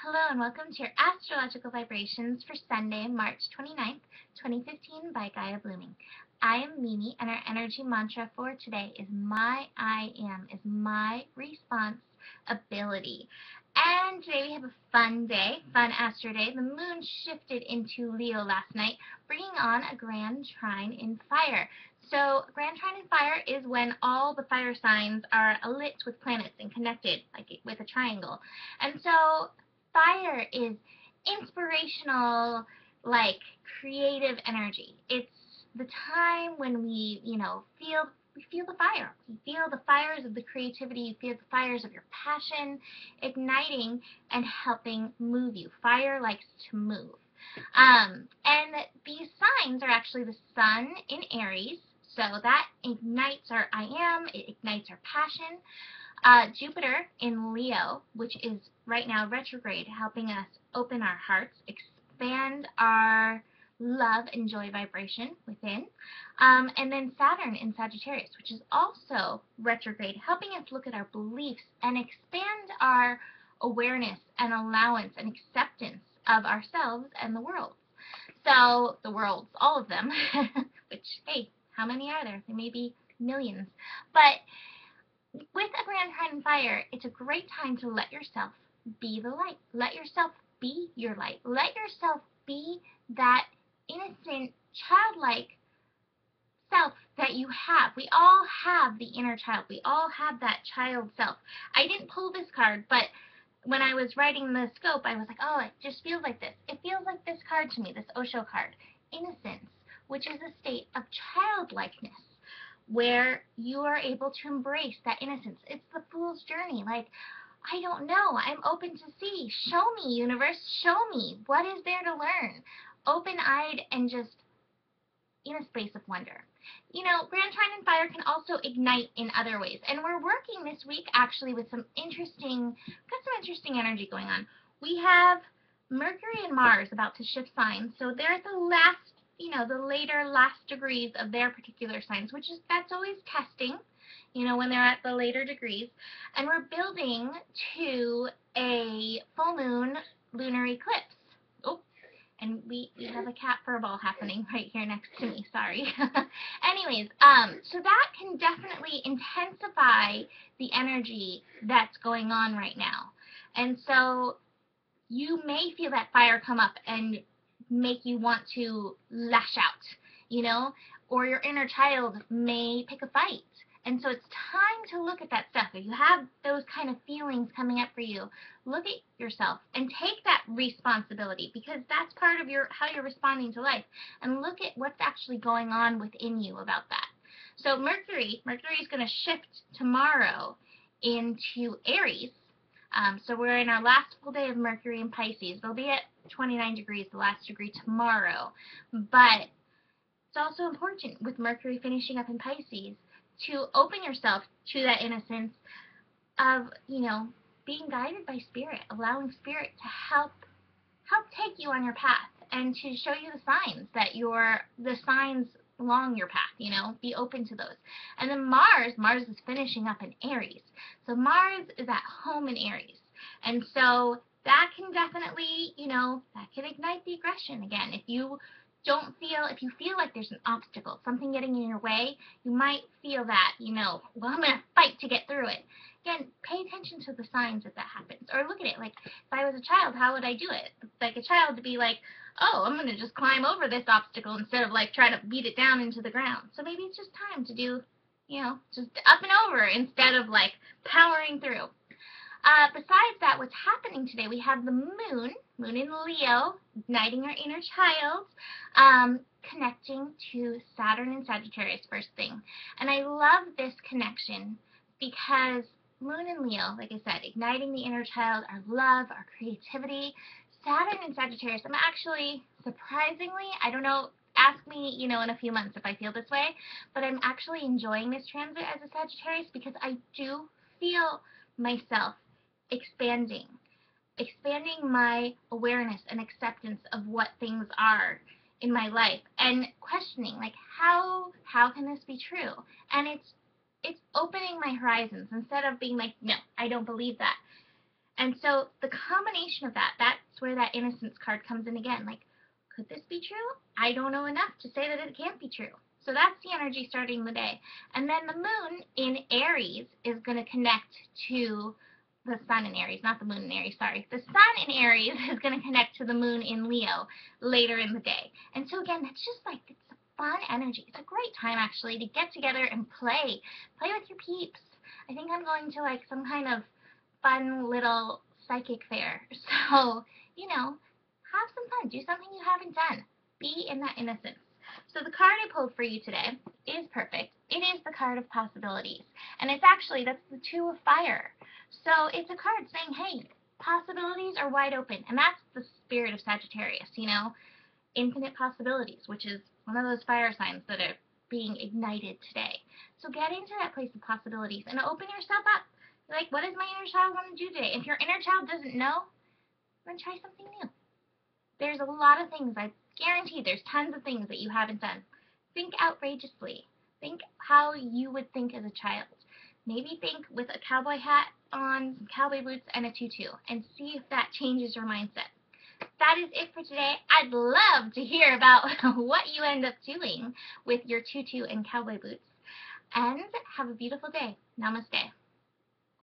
Hello and welcome to your astrological vibrations for Sunday, March 29th, 2015 by Gaia Blooming. I am Mimi and our energy mantra for today is my I am is my responsibility. And today we have a fun day, fun astro day. The moon shifted into Leo last night, bringing on a grand trine in fire. So grand trine in fire is when all the fire signs are lit with planets and connected like with a triangle. And so fire is inspirational, like creative energy. It's the time when we feel the fire. You feel the fires of the creativity, you feel the fires of your passion igniting and helping move you. Fire likes to move. And these signs are actually the sun in Aries, so that ignites our I am, it ignites our passion. Jupiter in Leo, which is right now retrograde, helping us open our hearts, expand our love and joy vibration within. And then Saturn in Sagittarius, which is also retrograde, helping us look at our beliefs and expand our awareness and allowance and acceptance of ourselves and the world. So the worlds, all of them, which, hey, how many are there? There may be millions. But with a grand trine in fire, it's a great time to let yourself be the light. Let yourself be your light. Let yourself be that innocent, childlike self that you have. We all have the inner child. We all have that child self. I didn't pull this card, but when I was writing the scope, I was like, oh, it just feels like this. It feels like this card to me, this Osho card. Innocence, which is a state of childlikeness, where you are able to embrace that innocence. It's the fool's journey. Like, I don't know. I'm open to see. Show me, universe. Show me. What is there to learn? Open-eyed and just in a space of wonder. You know, grand trine in fire can also ignite in other ways. And we're working this week actually with some interesting energy going on. We have Mercury and Mars about to shift signs. So they're at the last, the later last degrees of their particular signs, that's always testing, when they're at the later degrees. And we're building to a full moon lunar eclipse. Oh, and we have a cat furball happening right here next to me, sorry. Anyways, so that can definitely intensify the energy that's going on right now. And so you may feel that fire come up and make you want to lash out, or your inner child may pick a fight. And so it's time to look at that stuff. If you have those kind of feelings coming up for you, look at yourself and take that responsibility, because that's part of how you're responding to life. And look at what's actually going on within you about that. So Mercury is going to shift tomorrow into Aries. So we're in our last full day of Mercury in Pisces. They'll be at 29 degrees, the last degree tomorrow. But it's also important with Mercury finishing up in Pisces to open yourself to that innocence of, being guided by spirit, allowing spirit to help take you on your path and to show you the signs that the signs along your path, be open to those. And then Mars is finishing up in Aries. So Mars is at home in Aries. And so that can definitely, that can ignite the aggression again. If you feel like there's an obstacle, something getting in your way, you might feel that, well, I'm going to fight to get through it. Again, pay attention to the signs that happens. Or look at it like, if I was a child, how would I do it? Like a child to be like, oh, I'm going to just climb over this obstacle instead of like trying to beat it down into the ground. So maybe it's just time to do, just up and over instead of like powering through. Besides that, what's happening today, we have the moon in Leo, igniting our inner child, connecting to Saturn and Sagittarius first thing. And I love this connection because moon in Leo, like I said, igniting the inner child, our love, our creativity. Saturn and Sagittarius, I'm actually, surprisingly, I don't know, ask me, in a few months if I feel this way, but I'm actually enjoying this transit as a Sagittarius because I do feel myself expanding my awareness and acceptance of what things are in my life, and questioning, like, how can this be true? And it's opening my horizons instead of being like, no, I don't believe that. And so the combination of that, that's where that innocence card comes in again. Like, could this be true? I don't know enough to say that it can't be true. So that's the energy starting the day. And then the moon in Aries is going to connect to the sun in Aries, not the moon in Aries, sorry. The sun in Aries is going to connect to the moon in Leo later in the day. And so again, that's just like, it's a fun energy. It's a great time actually to get together and play. Play with your peeps. I think I'm going to like some kind of fun little psychic fair. So, you know, have some fun. Do something you haven't done. Be in that innocence. So the card I pulled for you today is perfect. It is the card of possibilities. And it's actually, that's the Two of Fire. So it's a card saying, hey, possibilities are wide open. And that's the spirit of Sagittarius, you know, infinite possibilities, which is one of those fire signs that are being ignited today. So get into that place of possibilities and open yourself up. Like, what does my inner child want to do today? If your inner child doesn't know, then try something new. There's a lot of things, I guarantee there's tons of things that you haven't done. Think outrageously. Think how you would think as a child. Maybe think with a cowboy hat on, cowboy boots, and a tutu, and see if that changes your mindset. That is it for today. I'd love to hear about what you end up doing with your tutu and cowboy boots. And have a beautiful day. Namaste.